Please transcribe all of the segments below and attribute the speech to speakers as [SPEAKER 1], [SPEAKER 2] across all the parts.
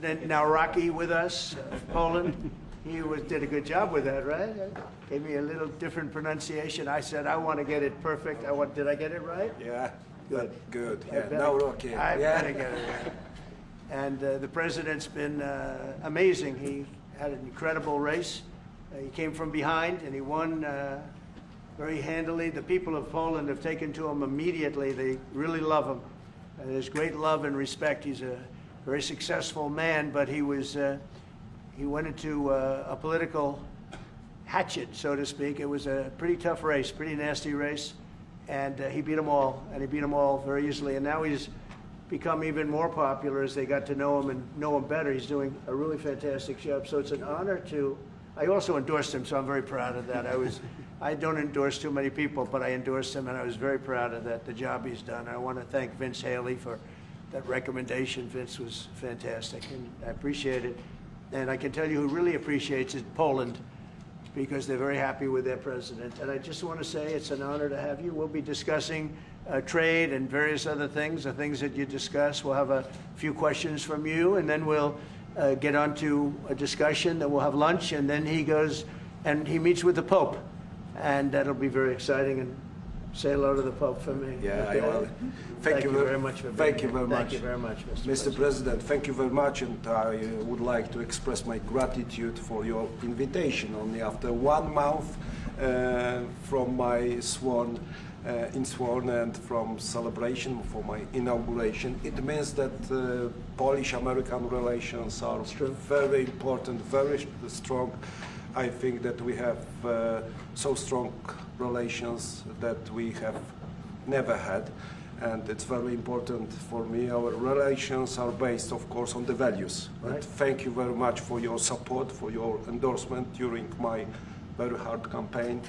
[SPEAKER 1] Nawrocki with us, Poland. He did a good job with that, right? Gave me a little different pronunciation. I said, I want to get it perfect. Did I get it right?
[SPEAKER 2] Yeah.
[SPEAKER 1] Good.
[SPEAKER 2] Good. Yeah. Nawrocki.
[SPEAKER 1] I better get it right. And the president's been amazing. He had an incredible race. He came from behind and he won very handily. The people of Poland have taken to him immediately. They really love him. There's great love and respect. He's a very successful man, but he went into a political hatchet, so to speak. It was a pretty tough race, pretty nasty race, and he beat them all, and he beat them all very easily. And now he's become even more popular as they got to know him and know him better. He's doing a really fantastic job. So it's an honor to. I also endorsed him, so I'm very proud of that. I don't endorse too many people, but I endorsed him, and I was very proud of that, the job he's done. I want to thank Vince Haley for that recommendation. Vince was fantastic, and I appreciate it. And I can tell you who really appreciates it, Poland, because they're very happy with their president. And I just want to say it's an honor to have you. We'll be discussing trade and various other things, the things that you discuss. We'll have a few questions from you, and then we'll get on to a discussion. Then we'll have lunch, and then he goes and he meets with the Pope. And that'll be very exciting. And say hello to the Pope for me.
[SPEAKER 2] Yeah,
[SPEAKER 1] okay.
[SPEAKER 2] I will.
[SPEAKER 1] Thank you very much for being
[SPEAKER 2] Thank you
[SPEAKER 1] here.
[SPEAKER 2] very much.
[SPEAKER 1] Thank you very much,
[SPEAKER 2] Mr. President. Thank you very much, and I would like to express my gratitude for your invitation. Only after 1 month from my sworn and from celebration for my inauguration, it means that Polish-American relations are very important, very strong. I think that we have so strong relations that we have never had, and it's very important for me. Our relations are based, of course, on the values.
[SPEAKER 1] Right.
[SPEAKER 2] And thank you very much for your support, for your endorsement during my very hard campaign.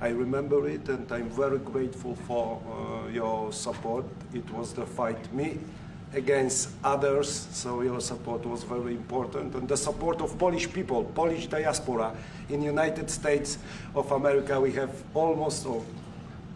[SPEAKER 2] I remember it, and I'm very grateful for your support. It was the fight me against others, so your support was very important, and the support of Polish people, Polish diaspora in United States of America. We have almost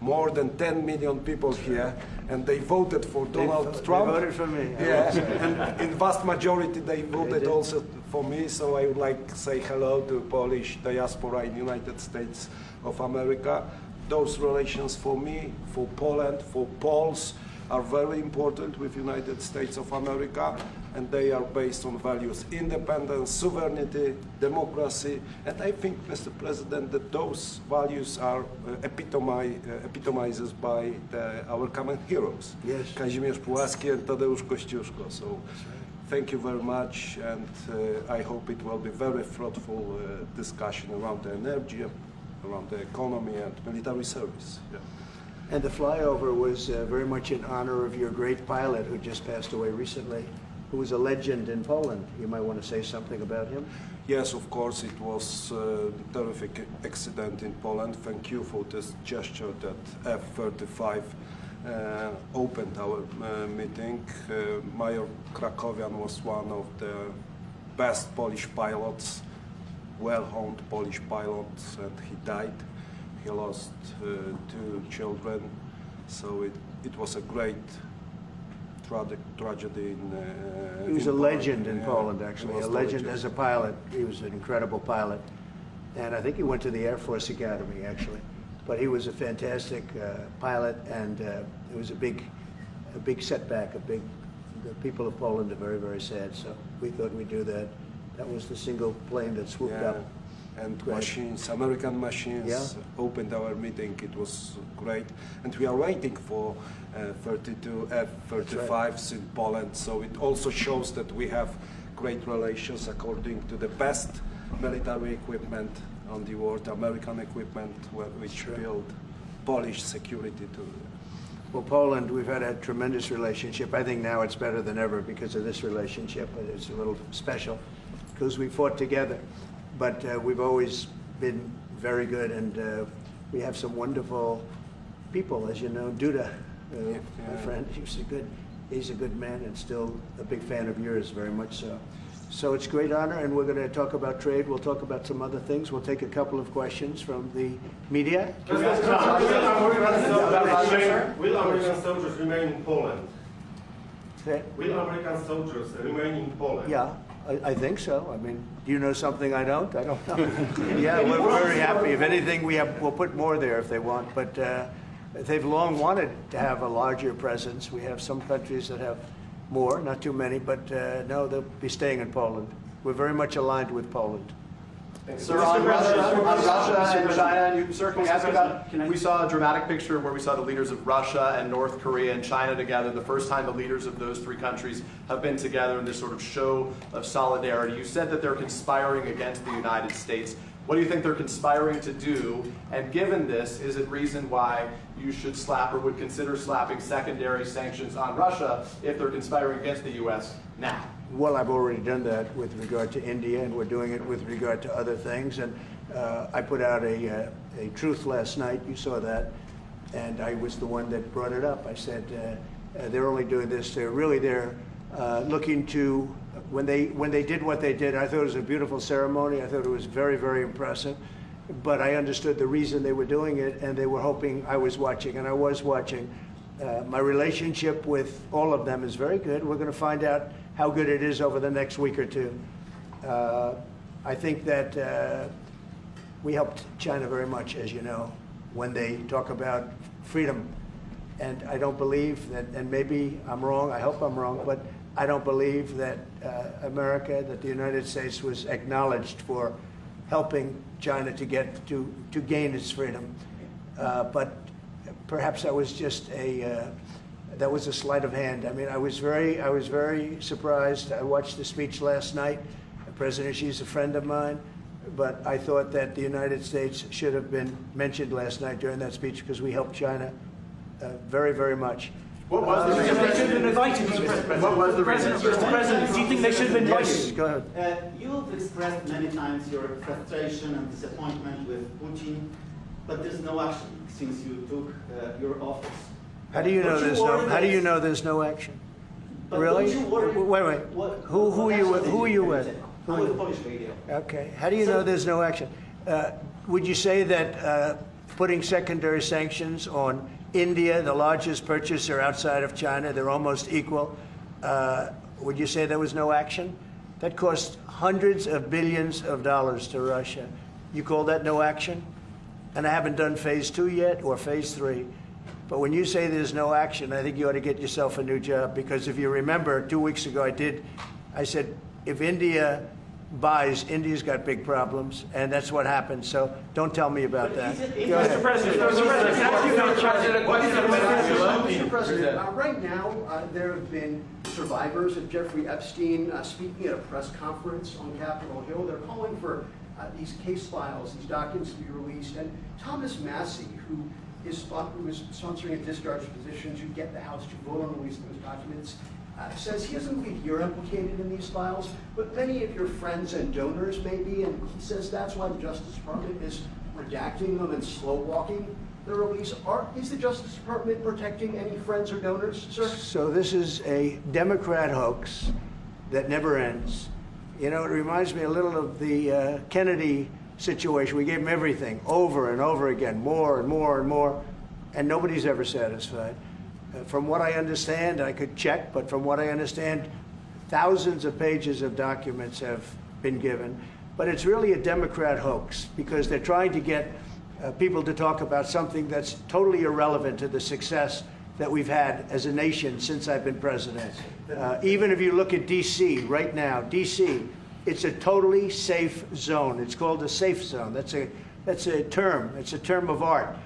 [SPEAKER 2] more than 10 million people here, and they voted for Donald Trump.
[SPEAKER 1] They voted for me.
[SPEAKER 2] Yeah, and in vast majority they voted also for me, so I would like to say hello to Polish diaspora in United States of America. Those relations for me, for Poland, for Poles, are very important with United States of America, and they are based on values: independence, sovereignty, democracy. And I think, Mr. President, that those values are epitomized by our common heroes,
[SPEAKER 1] yes.
[SPEAKER 2] Kazimierz Pułaski and Tadeusz Kościuszko. So thank you very much, and I hope it will be very fruitful discussion around the energy, around the economy and military service. Yeah.
[SPEAKER 1] And the flyover was very much in honor of your great pilot who just passed away recently, who was a legend in Poland. You might want to say something about him.
[SPEAKER 2] Yes, of course, it was a terrific accident in Poland. Thank you for this gesture that F-35 opened our meeting. Major Krakowian was one of the best Polish pilots, well-honed Polish pilots, and he died. He lost 2 children, so it was a great tragedy
[SPEAKER 1] he was a legend in
[SPEAKER 2] yeah,
[SPEAKER 1] Poland, actually, a legend as a pilot. He was an incredible pilot, and I think he went to the Air Force Academy, actually. But he was a fantastic pilot, and it was a big setback. The people of Poland are very, very sad, so we thought we'd do that. That was the single plane that swooped up.
[SPEAKER 2] And machines, American machines, opened our meeting. It was great, and we are waiting for 32 F-35s in Poland. So it also shows that we have great relations according to the best military equipment on the world, American equipment, which build Polish security too.
[SPEAKER 1] Well, Poland, we've had a tremendous relationship. I think now it's better than ever because of this relationship. It's a little special because we fought together. But we've always been very good, and we have some wonderful people, as you know. Duda, my friend, he's a good man, and still a big fan of yours, very much so. So it's a great honor, and we're going to talk about trade. We'll talk about some other things. We'll take a couple of questions from the media.
[SPEAKER 3] Will American soldiers remain in Poland? Will American soldiers remain in Poland?
[SPEAKER 1] Yeah, I think so. I mean, do you know something I don't? I don't know. Yeah, we're very happy. If anything, we'll put more there if they want. But they've long wanted to have a larger presence. We have some countries that have more, not too many, but no, they'll be staying in Poland. We're very much aligned with Poland.
[SPEAKER 4] Sir, on Russia and China, you, sir, can we ask about, we saw a dramatic picture where we saw the leaders of Russia and North Korea and China together, the first time the leaders of those three countries have been together in this sort of show of solidarity. You said that they're conspiring against the United States. What do you think they're conspiring to do? And given this, is it reason why you should slap or would consider slapping secondary sanctions on Russia if they're conspiring against the U.S. now?
[SPEAKER 1] Well, I've already done that with regard to India, and we're doing it with regard to other things. And I put out a truth last night. You saw that. And I was the one that brought it up. I said, they're only doing this. They're looking to, when they did what they did, I thought it was a beautiful ceremony. I thought it was very, very impressive. But I understood the reason they were doing it, and they were hoping I was watching, and I was watching. My relationship with all of them is very good. We're going to find out how good it is over the next week or two. I think that we helped China very much, as you know, when they talk about freedom. And I don't believe that, and maybe I'm wrong, I hope I'm wrong, but I don't believe that America, that the United States was acknowledged for helping China to get to gain its freedom. But perhaps that was just that was a sleight of hand. I mean, I was very surprised. I watched the speech last night. President Xi's a friend of mine, but I thought that the United States should have been mentioned last night during that speech because we helped China very, very much.
[SPEAKER 4] What was the reason?
[SPEAKER 5] They should have been invited, Mr. President.
[SPEAKER 4] What was the reason?
[SPEAKER 5] Mr. President, do you think they should have been invited?
[SPEAKER 1] Yes, go ahead.
[SPEAKER 6] You've expressed many times your frustration and disappointment with Putin, but there's no action since you took your office.
[SPEAKER 1] How do you know there's no? How do you know there's no action?
[SPEAKER 6] But
[SPEAKER 1] Really?
[SPEAKER 6] don't you worry-
[SPEAKER 1] Wait. Who are you with?
[SPEAKER 6] I'm with Polish radio.
[SPEAKER 1] Okay. How do you know there's no action? Would you say that putting secondary sanctions on India, the largest purchaser outside of China, they're almost equal, would you say there was no action? That cost hundreds of billions of dollars to Russia. You call that no action? And I haven't done phase 2 yet or phase 3. But when you say there's no action, I think you ought to get yourself a new job, because if you remember 2 weeks ago I said, if India buys, India's got big problems, and that's what happened. So don't tell me about that. Go ahead.
[SPEAKER 5] Mr. President,
[SPEAKER 7] Mr. President, right now there have been survivors of Jeffrey Epstein speaking at a press conference on Capitol Hill. They're calling for these case files, these documents to be released. And Thomas Massey, who is sponsoring a discharge position to get the House to vote on releasing those documents, says he doesn't believe you're implicated in these files, but many of your friends and donors may be, and he says that's why the Justice Department is redacting them and slow-walking the release. Is the Justice Department protecting any friends or donors, sir?
[SPEAKER 1] So this is a Democrat hoax that never ends. You know, it reminds me a little of the Kennedy situation. We gave him everything over and over again, more and more and more, and nobody's ever satisfied. From what I understand, I could check, but from what I understand, thousands of pages of documents have been given. But it's really a Democrat hoax, because they're trying to get people to talk about something that's totally irrelevant to the success that we've had as a nation since I've been president. Even if you look at D.C. right now, D.C., it's a totally safe zone. It's called a safe zone. That's a term. It's a term of art.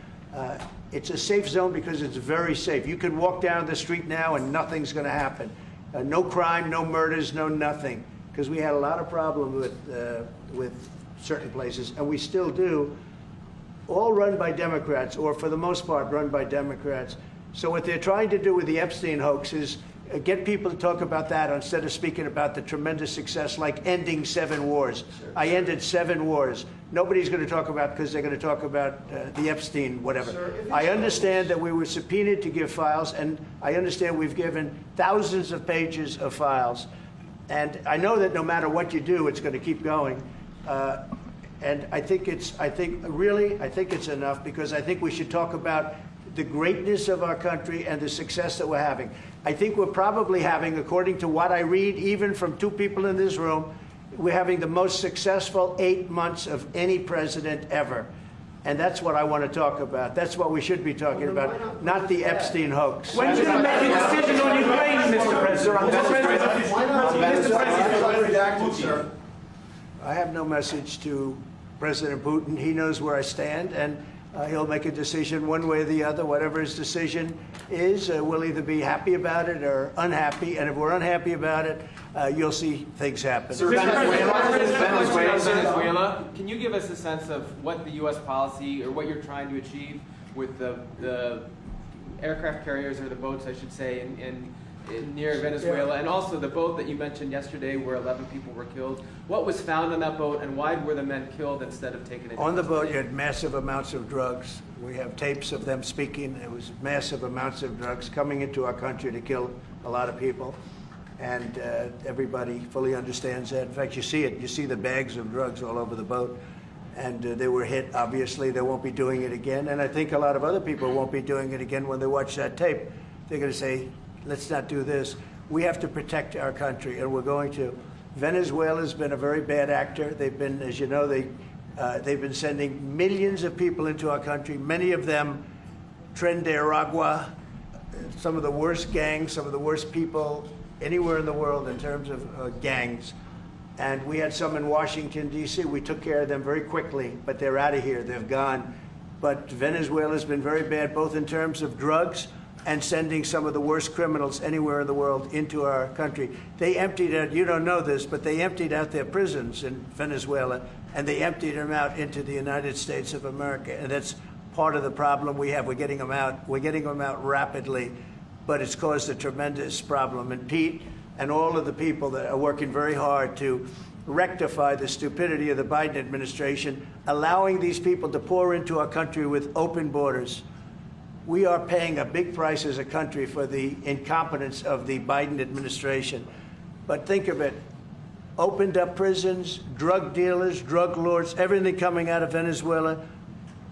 [SPEAKER 1] It's a safe zone because it's very safe. You can walk down the street now and nothing's going to happen. No crime, no murders, no nothing. Because we had a lot of problems with certain places, and we still do. All run by Democrats, or for the most part run by Democrats. So what they're trying to do with the Epstein hoax is get people to talk about that instead of speaking about the tremendous success, like ending 7 wars. I ended 7 wars. Nobody's going to talk about, because they're going to talk about the Epstein, whatever. I understand that we were subpoenaed to give files, and I understand we've given thousands of pages of files. And I know that no matter what you do, it's going to keep going. And I think it's enough, because I think we should talk about the greatness of our country and the success that we're having. I think we're probably having, according to what I read, even from two people in this room, we're having the most successful 8 months of any president ever. And that's what I want to talk about. That's what we should be talking about, not the Epstein hoax.
[SPEAKER 5] When should we make a decision on Ukraine, Mr. President?
[SPEAKER 1] I have no message to President Putin. He knows where I stand, and he'll make a decision one way or the other. Whatever his decision is, we'll either be happy about it or unhappy. And if we're unhappy about it, you'll see things happen.
[SPEAKER 8] Venezuela, can you give us a sense of what the U.S. policy or what you're trying to achieve with the aircraft carriers, or the boats, I should say, in near Venezuela, and also the boat that you mentioned yesterday where 11 people were killed? What was found on that boat, and why were the men killed instead of taken into
[SPEAKER 1] On the boat,
[SPEAKER 8] custody?
[SPEAKER 1] you had massive amounts of drugs. We have tapes of them speaking. It was massive amounts of drugs coming into our country to kill a lot of people. And everybody fully understands that. In fact, you see it. You see the bags of drugs all over the boat. And they were hit, obviously. They won't be doing it again. And I think a lot of other people won't be doing it again when they watch that tape. They're going to say, let's not do this. We have to protect our country, and we're going to. Venezuela's been a very bad actor. They've been, as you know, they've been sending millions of people into our country, many of them Tren de Aragua, some of the worst gangs, some of the worst people anywhere in the world in terms of gangs. And we had some in Washington, D.C. We took care of them very quickly, but they're out of here. They've gone. But Venezuela's been very bad, both in terms of drugs and sending some of the worst criminals anywhere in the world into our country. They emptied out, you don't know this, but they emptied out their prisons in Venezuela, and they emptied them out into the United States of America. And that's part of the problem we have. We're getting them out. We're getting them out rapidly, but it's caused a tremendous problem. And Pete and all of the people that are working very hard to rectify the stupidity of the Biden administration, allowing these people to pour into our country with open borders. We are paying a big price as a country for the incompetence of the Biden administration. But think of it, opened up prisons, drug dealers, drug lords, everything coming out of Venezuela,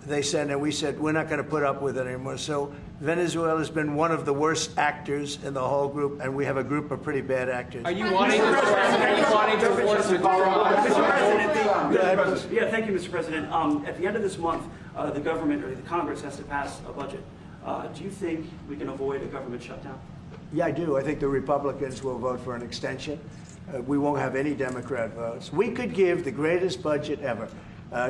[SPEAKER 1] they said, and we said, we're not going to put up with it anymore. So Venezuela's been one of the worst actors in the whole group, and we have a group of pretty bad actors.
[SPEAKER 8] Are you wanting to force withdrawal?
[SPEAKER 5] Yeah, thank you, Mr. President. At the end of this month, the government or the Congress has to pass a budget. Do you think we can avoid a government shutdown?
[SPEAKER 1] Yeah, I do. I think the Republicans will vote for an extension. We won't have any Democrat votes. We could give the greatest budget ever.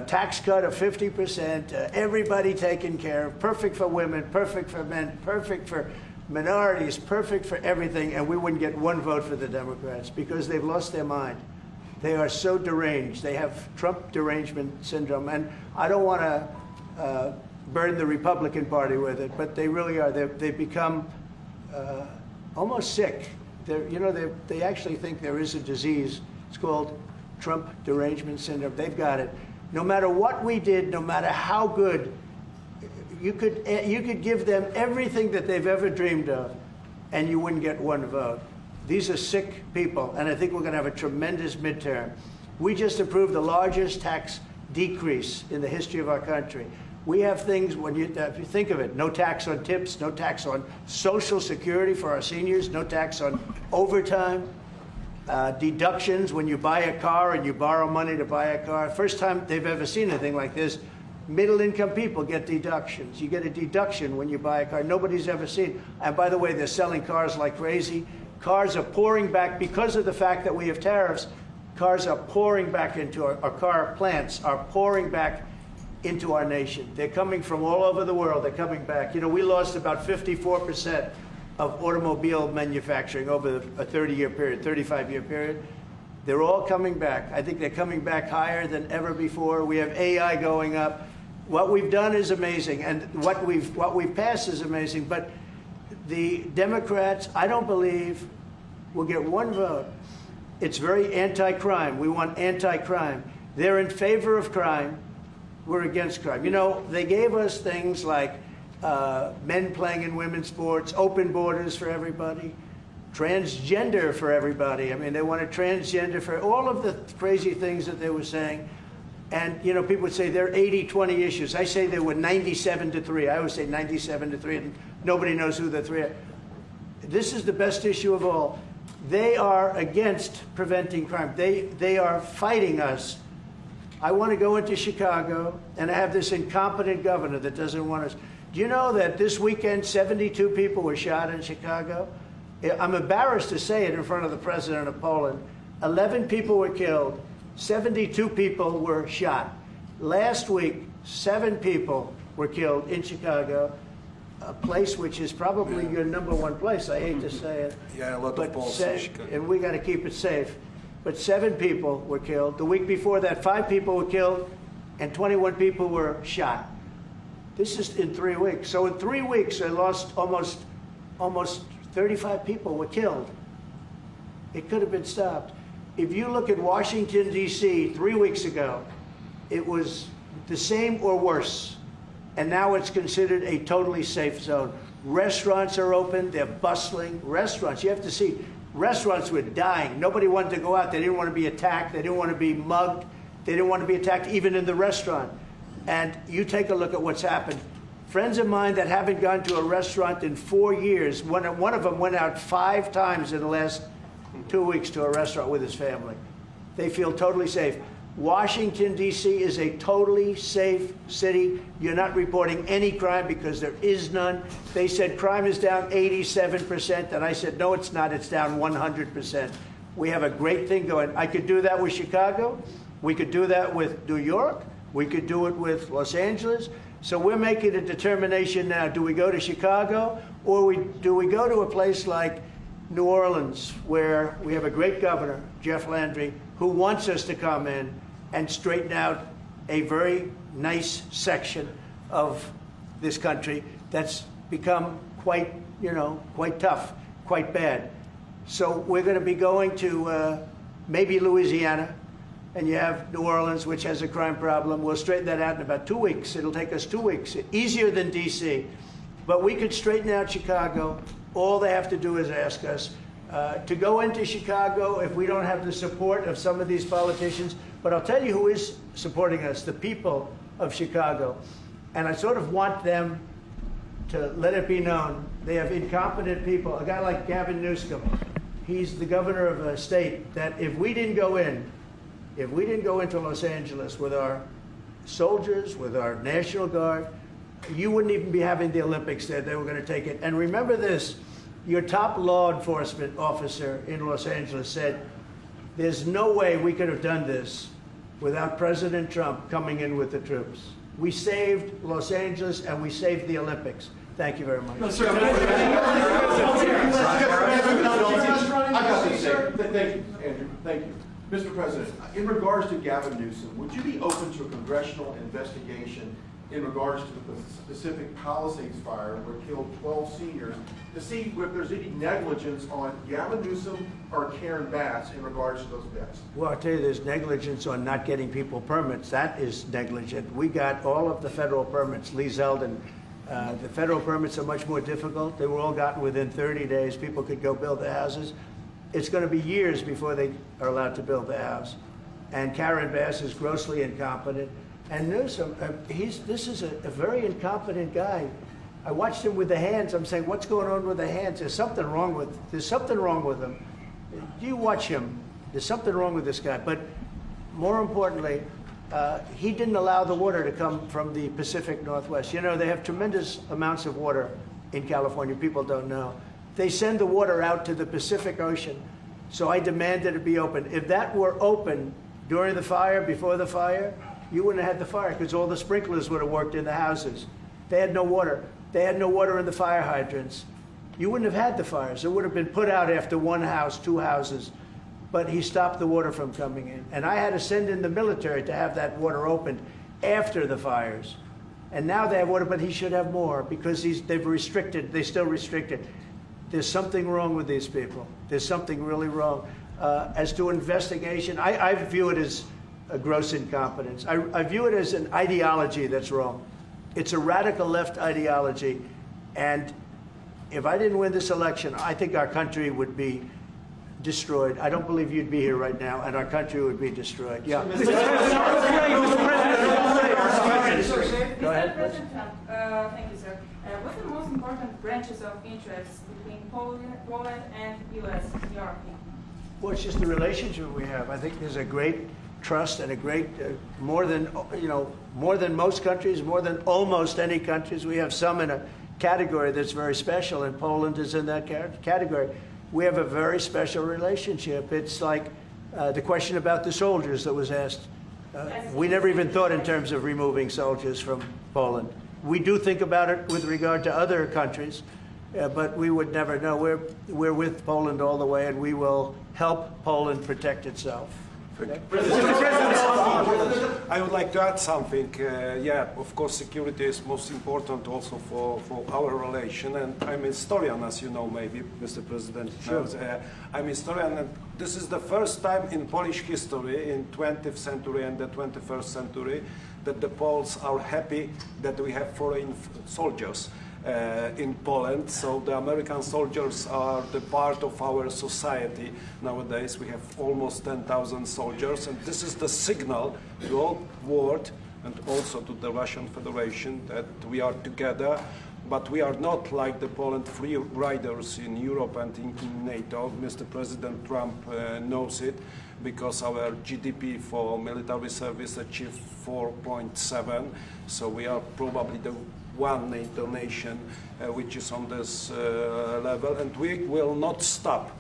[SPEAKER 1] Tax cut of 50%, everybody taken care of, perfect for women, perfect for men, perfect for minorities, perfect for everything, and we wouldn't get one vote for the Democrats because they've lost their mind. They are so deranged. They have Trump derangement syndrome, and I don't want to burn the Republican Party with it, but they really are. They've become almost sick. They actually think there is a disease. It's called Trump derangement syndrome. They've got it. No matter what we did, no matter how good, you could give them everything that they've ever dreamed of, and you wouldn't get one vote. These are sick people, and I think we're going to have a tremendous midterm. We just approved the largest tax decrease in the history of our country. We have things, if you think of it, no tax on tips, no tax on Social Security for our seniors, no tax on overtime, deductions when you buy a car and you borrow money to buy a car. First time they've ever seen anything like this. Middle-income people get deductions. You get a deduction when you buy a car. Nobody's ever seen. And by the way, they're selling cars like crazy. Cars are pouring back because of the fact that we have tariffs. Cars are pouring back into our car plants are pouring back into our nation. They're coming from all over the world. They're coming back. You know, we lost about 54% of automobile manufacturing over a 30-year period, 35-year period. They're all coming back. I think they're coming back higher than ever before. We have AI going up. What we've done is amazing, and what we've passed is amazing. But the Democrats, I don't believe, will get one vote. It's very anti-crime. We want anti-crime. They're in favor of crime. We're against crime. You know, they gave us things like men playing in women's sports, open borders for everybody, transgender for everybody. I mean, they wanted transgender for all of the crazy things that they were saying. And, you know, people would say they're 80-20 issues. I say they were 97-3. I always say 97-3, and nobody knows who the three are. this is the best issue of all. They are against preventing crime. They are fighting us. I want to go into Chicago, and I have this incompetent governor that doesn't want us. Do you know that this weekend 72 people were shot in Chicago? I'm embarrassed to say it in front of the president of Poland. 11 people were killed. 72 people were shot. Last week, 7 people were killed in Chicago, a place which is probably your #1 place. I hate to say it.
[SPEAKER 2] Yeah, a lot of Poles in Chicago.
[SPEAKER 1] And we got to keep it safe. But 7 people were killed. The week before that, 5 people were killed, and 21 people were shot. This is in 3 weeks. So in 3 weeks, I lost almost 35 people were killed. It could have been stopped. If you look at Washington, D.C., 3 weeks ago, it was the same or worse. And now it's considered a totally safe zone. Restaurants are open. They're bustling. Restaurants, you have to see, restaurants were dying. Nobody wanted to go out. They didn't want to be attacked. They didn't want to be mugged. They didn't want to be attacked even in the restaurant. And you take a look at what's happened. Friends of mine that haven't gone to a restaurant in 4 years, one of them went out 5 times in the last 2 weeks to a restaurant with his family. They feel totally safe. Washington, D.C. is a totally safe city. You're not reporting any crime because there is none. They said crime is down 87%, and I said, no, it's not. It's down 100%. We have a great thing going. I could do that with Chicago. We could do that with New York. We could do it with Los Angeles. So we're making a determination now. Do we go to Chicago, or do we go to a place like New Orleans, where we have a great governor, Jeff Landry, who wants us to come in and straighten out a very nice section of this country that's become quite tough, quite bad. So we're going to be going to maybe Louisiana, and you have New Orleans, which has a crime problem. We'll straighten that out in about 2 weeks. It'll take us 2 weeks, easier than D.C. But we could straighten out Chicago. All they have to do is ask us to go into Chicago if we don't have the support of some of these politicians. But I'll tell you who is supporting us, the people of Chicago. And I sort of want them to let it be known. They have incompetent people. A guy like Gavin Newsom, he's the governor of a state that if we didn't go into Los Angeles with our soldiers, with our National Guard, you wouldn't even be having the Olympics there. They were going to take it. And remember this, your top law enforcement officer in Los Angeles said, there's no way we could have done this without President Trump coming in with the troops. We saved Los Angeles and we saved the Olympics. Thank you very much.
[SPEAKER 4] No, sir. Thank you, Andrew. Thank you. Mr. President, in regards to Gavin Newsom, would you be open to a congressional investigation in regards to the specific Palisades fire where it killed 12 seniors to see if there's any negligence on Gavin Newsom or Karen Bass in regards to those deaths?
[SPEAKER 1] Well, I'll tell you, there's negligence on not getting people permits. That is negligent. We got all of the federal permits. Lee Zeldin, the federal permits are much more difficult. They were all gotten within 30 days. People could go build their houses. It's going to be years before they are allowed to build their house. And Karen Bass is grossly incompetent. And Newsom, this is a very incompetent guy. I watched him with the hands. I'm saying, what's going on with the hands? There's something wrong with him. You watch him. There's something wrong with this guy. But more importantly, he didn't allow the water to come from the Pacific Northwest. You know, they have tremendous amounts of water in California. People don't know. They send the water out to the Pacific Ocean. So I demanded it be open. If that were open during the fire, before the fire, you wouldn't have had the fire because all the sprinklers would have worked in the houses. They had no water. They had no water in the fire hydrants. You wouldn't have had the fires. It would have been put out after 1 house, 2 houses. But he stopped the water from coming in. And I had to send in the military to have that water opened after the fires. And now they have water, but he should have more because they still restricted. There's something wrong with these people. There's something really wrong. As to investigation, I view it as a gross incompetence. I view it as an ideology that's wrong. It's a radical left ideology. And if I didn't win this election, I think our country would be destroyed. I don't believe you'd be here right now, and our country would be destroyed. Yeah.
[SPEAKER 9] Mr. President,
[SPEAKER 1] Go ahead.
[SPEAKER 9] Thank you, sir. What's the most important important branches of interest between Poland and U.S. in your opinion?
[SPEAKER 1] Well, it's just the relationship we have. I think there's a great trust and a great, more than most countries, more than almost any countries. We have some in a category that's very special, and Poland is in that category. We have a very special relationship. It's like the question about the soldiers that was asked. We never even thought in terms of removing soldiers from Poland. We do think about it with regard to other countries, but we would never know. We're with Poland all the way, and we will help Poland protect itself.
[SPEAKER 2] I would like to add something. Yeah, of course, security is most important also for our relation. And I'm a historian, as you know, maybe, Mr. President.
[SPEAKER 1] Sure.
[SPEAKER 2] I'm a historian, and this is the first time in Polish history, in 20th century and the 21st century, that the Poles are happy that we have foreign soldiers in Poland. So the American soldiers are the part of our society nowadays. We have almost 10,000 soldiers, and this is the signal to the whole world and also to the Russian Federation that we are together. But we are not like the Poland free riders in Europe and in NATO. Mr. President Trump knows it, because our GDP for military service achieved 4.7. So we are probably the one NATO nation which is on this level, and we will not stop.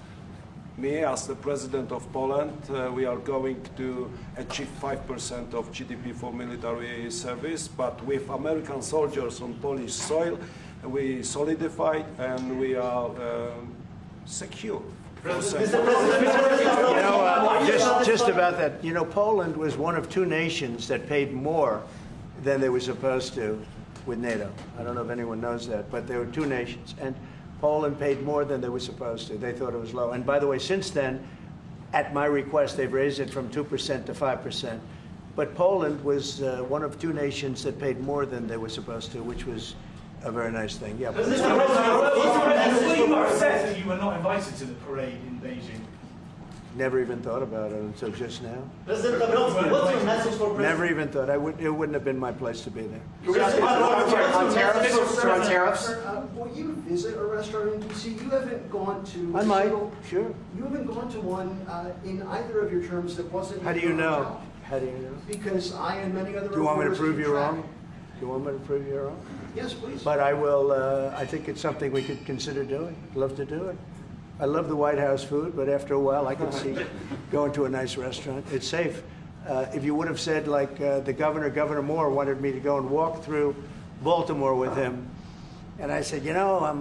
[SPEAKER 2] Me, as the President of Poland, we are going to achieve 5% of GDP for military service, but with American soldiers on Polish soil, we solidify and we are secure.
[SPEAKER 1] Just about that, Poland was one of two nations that paid more than they were supposed to with NATO. I don't know if anyone knows that, but there were two nations, and Poland paid more than they were supposed to. They thought it was low. And by the way, since then, at my request, they've raised it from 2% to 5%. But Poland was one of two nations that paid more than they were supposed to, which was a very nice thing. Yeah.
[SPEAKER 10] You were not invited to the parade in Beijing.
[SPEAKER 1] Never even thought about it until just now.
[SPEAKER 6] President Nawrocki, what's your message for President?
[SPEAKER 1] Never even thought. It wouldn't have been my place to be there.
[SPEAKER 7] On tariffs? Will you visit a restaurant in D.C.? You haven't gone to...
[SPEAKER 1] I might, sure.
[SPEAKER 7] You haven't gone to one in either of your terms that wasn't...
[SPEAKER 1] How do you know? How do you know?
[SPEAKER 7] Because I and many other...
[SPEAKER 1] Do you want me to prove you wrong? Do you want me to prove you wrong?
[SPEAKER 7] Yes, please.
[SPEAKER 1] But I will, I think it's something we could consider doing. I'd love to do it. I love the White House food, but after a while I can see going to a nice restaurant. It's safe. If you would have said, like the Governor Moore wanted me to go and walk through Baltimore with him, and I said, I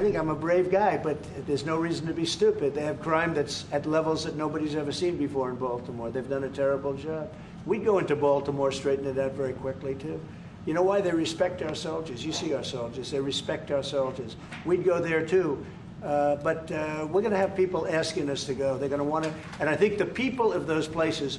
[SPEAKER 1] think I'm a brave guy, but there's no reason to be stupid. They have crime that's at levels that nobody's ever seen before in Baltimore. They've done a terrible job. We'd go into Baltimore, straighten it out very quickly, too. You know why? They respect our soldiers. You see our soldiers. They respect our soldiers. We'd go there, too. But we're going to have people asking us to go. They're going to want to, and I think the people of those places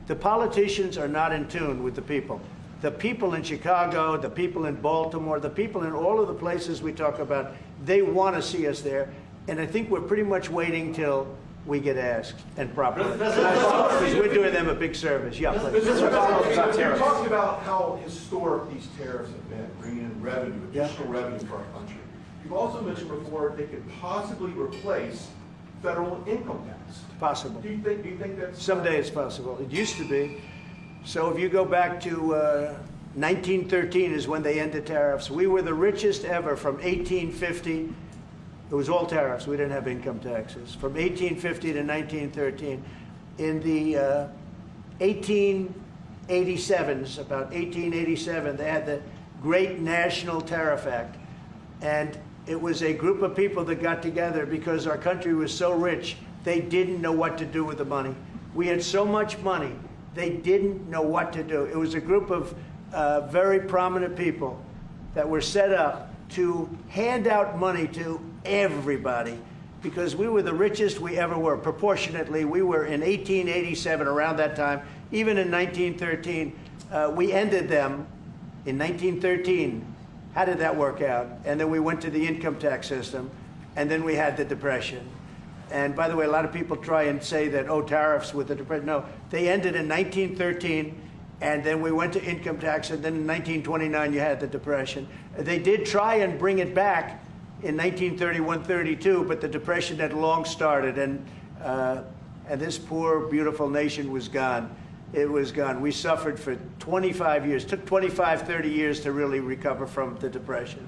[SPEAKER 1] the politicians are not in tune with the people. The people in Chicago, the people in Baltimore, the people in all of the places we talk about, they want to see us there. And I think we're pretty much waiting till we get asked, and properly. Because we're doing them a big service. Yeah, please.
[SPEAKER 10] You talked about how historic these tariffs have been, bringing in revenue, additional revenue for our country. You've also mentioned before they could possibly replace federal income tax.
[SPEAKER 1] Possible.
[SPEAKER 10] Do you think that's...
[SPEAKER 1] Someday it's possible. It used to be. So if you go back to 1913 is when they ended tariffs. We were the richest ever from 1850. It was all tariffs. We didn't have income taxes. From 1850 to 1913. In the 1887s, about 1887, they had the Great National Tariff Act. And it was a group of people that got together because our country was so rich, they didn't know what to do with the money. We had so much money, they didn't know what to do. It was a group of very prominent people that were set up to hand out money to everybody because we were the richest we ever were. Proportionately, we were in 1887, around that time, even in 1913. We ended them in 1913. How did that work out? And then we went to the income tax system, and then we had the Depression. And by the way, a lot of people try and say that, tariffs with the Depression. No, they ended in 1913, And then we went to income tax, and then in 1929 you had the Depression. They did try and bring it back in 1931-32, but the Depression had long started, and this poor, beautiful nation was gone. It was gone. We suffered for 25 years. It took 25, 30 years to really recover from the Depression.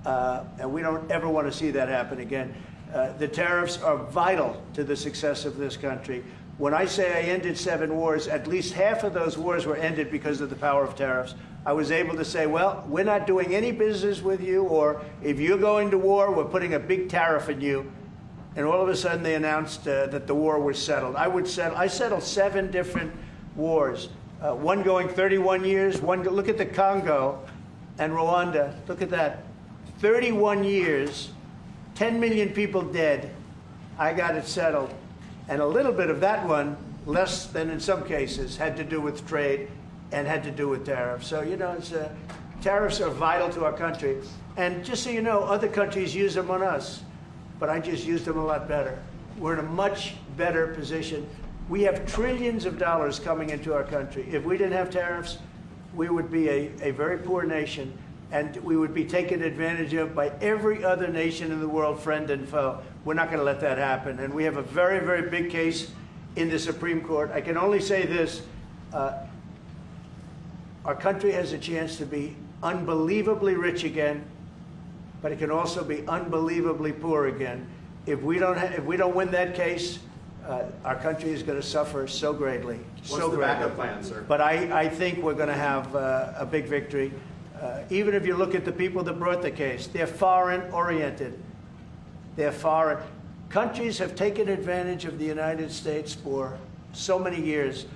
[SPEAKER 1] And we don't ever want to see that happen again. The tariffs are vital to the success of this country. When I say I ended 7 wars, at least half of those wars were ended because of the power of tariffs. I was able to say, well, we're not doing any business with you, or if you're going to war, we're putting a big tariff on you. And all of a sudden they announced that the war was settled. I settled 7 different wars, one going 31 years, look at the Congo and Rwanda, look at that, 31 years, 10 million people dead. I got it settled. And a little bit of that one, less than in some cases, had to do with trade and had to do with tariffs. So, you know, tariffs are vital to our country. And just so you know, other countries use them on us, but I just used them a lot better. We're in a much better position. We have trillions of dollars coming into our country. If we didn't have tariffs, we would be a very poor nation, and we would be taken advantage of by every other nation in the world, friend and foe. We're not going to let that happen. And we have a very, very big case in the Supreme Court. I can only say this. Our country has a chance to be unbelievably rich again, but it can also be unbelievably poor again. If we don't win that case, our country is going to suffer so greatly.
[SPEAKER 4] What's the backup plan, sir?
[SPEAKER 1] But I think we're going to have a big victory. Even if you look at the people that brought the case, they're foreign-oriented. They're foreign. Countries have taken advantage of the United States for so many years.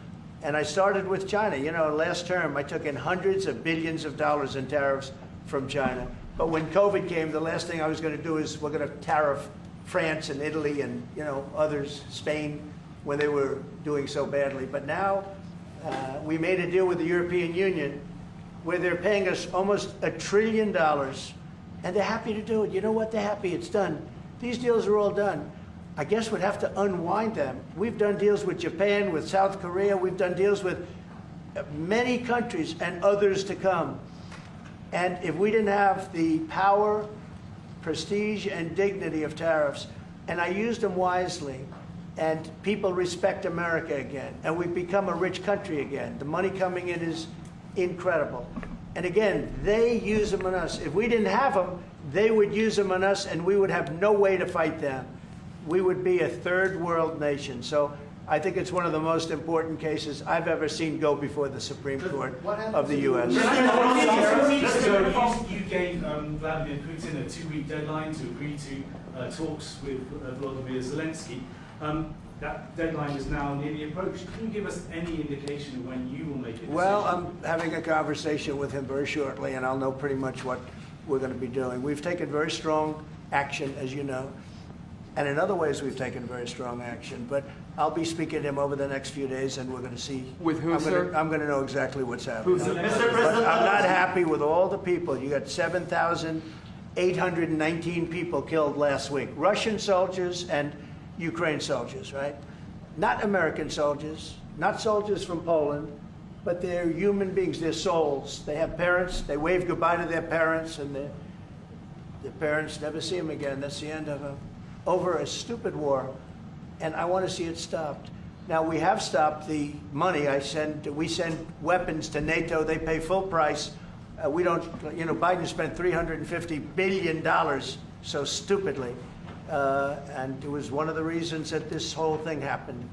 [SPEAKER 1] And I started with China. You know, last term, I took in hundreds of billions of dollars in tariffs from China. But when COVID came, the last thing I was going to do is we're going to tariff France and Italy and, you know, others, Spain, when they were doing so badly. But now we made a deal with the European Union where they're paying us almost $1 trillion, and they're happy to do it. You know what? They're happy. It's done. These deals are all done. I guess we'd have to unwind them. We've done deals with Japan, with South Korea. We've done deals with many countries and others to come. And if we didn't have the power, prestige, and dignity of tariffs, and I used them wisely, and people respect America again, and we've become a rich country again. The money coming in is incredible. And again, they use them on us. If we didn't have them, they would use them on us, and we would have no way to fight them. We would be a third world nation. So I think it's one of the most important cases I've ever seen go before the Supreme Court of the U.S.
[SPEAKER 11] You gave Vladimir Putin a 2-week deadline to agree to talks with Volodymyr Zelensky. That deadline is now nearly approached. Can you give us any indication of when you will make a decision?
[SPEAKER 1] Well, I'm having a conversation with him very shortly, and I'll know pretty much what we're going to be doing. We've taken very strong action, as you know, and in other ways we've taken very strong action. But I'll be speaking to him over the next few days, and we're going to see.
[SPEAKER 8] With who, sir?
[SPEAKER 1] I'm going to know exactly what's happening.
[SPEAKER 6] Mr.
[SPEAKER 1] But
[SPEAKER 6] President,
[SPEAKER 1] I'm not happy with all the people. You got 7,819 people killed last week. Russian soldiers and Ukraine soldiers, right? Not American soldiers, not soldiers from Poland, but they're human beings, they're souls. They have parents, they wave goodbye to their parents, and their parents never see them again. That's the end of them. Over a stupid war, and I want to see it stopped. Now, we have stopped the money. We send weapons to NATO, they pay full price. We don't, you know, Biden spent $350 billion so stupidly. And it was one of the reasons that this whole thing happened.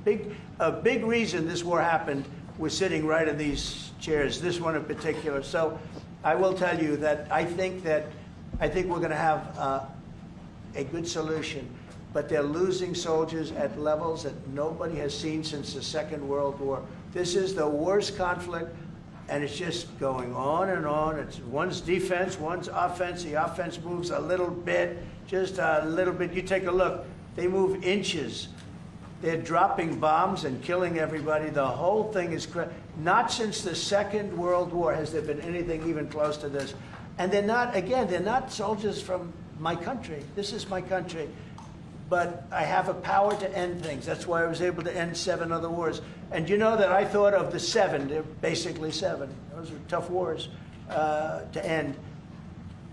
[SPEAKER 1] A big reason this war happened was sitting right in these chairs, this one in particular. So I will tell you that I think we're going to have a good solution, but they're losing soldiers at levels that nobody has seen since the Second World War. This is the worst conflict, and it's just going on and on. It's one's defense, one's offense. The offense moves a little bit. Just a little bit. You take a look. They move inches. They're dropping bombs and killing everybody. The whole thing is not since the Second World War has there been anything even close to this. And they're not soldiers from my country. This is my country. but I have a power to end things. That's why I was able to end 7 other wars. And you know that I thought of the 7, they're basically 7. Those are tough wars to end.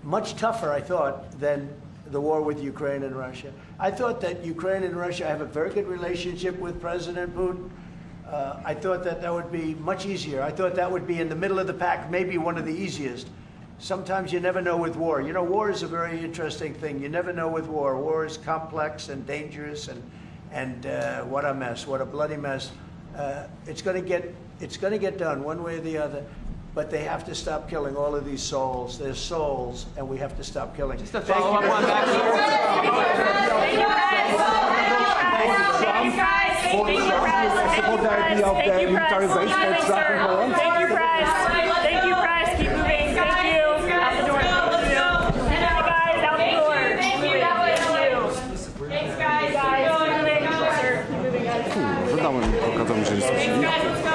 [SPEAKER 1] Much tougher, I thought, than the war with Ukraine and Russia. I thought that Ukraine and Russia, I have a very good relationship with President Putin. I thought that that would be much easier. I thought that would be in the middle of the pack, maybe one of the easiest. Sometimes you never know with war. You know, war is a very interesting thing. You never know with war. War is complex and dangerous, and what a mess, what a bloody mess. It's going to get done one way or the other. But they have to stop killing all of these souls. There's souls, and we have to stop killing.
[SPEAKER 8] Just a follow-up on that.
[SPEAKER 12] Keep moving. Thank you. Out the door. Guys, out the door. Thank you. Thanks, guys. Keep moving. Keep moving, guys.
[SPEAKER 13] Let's go.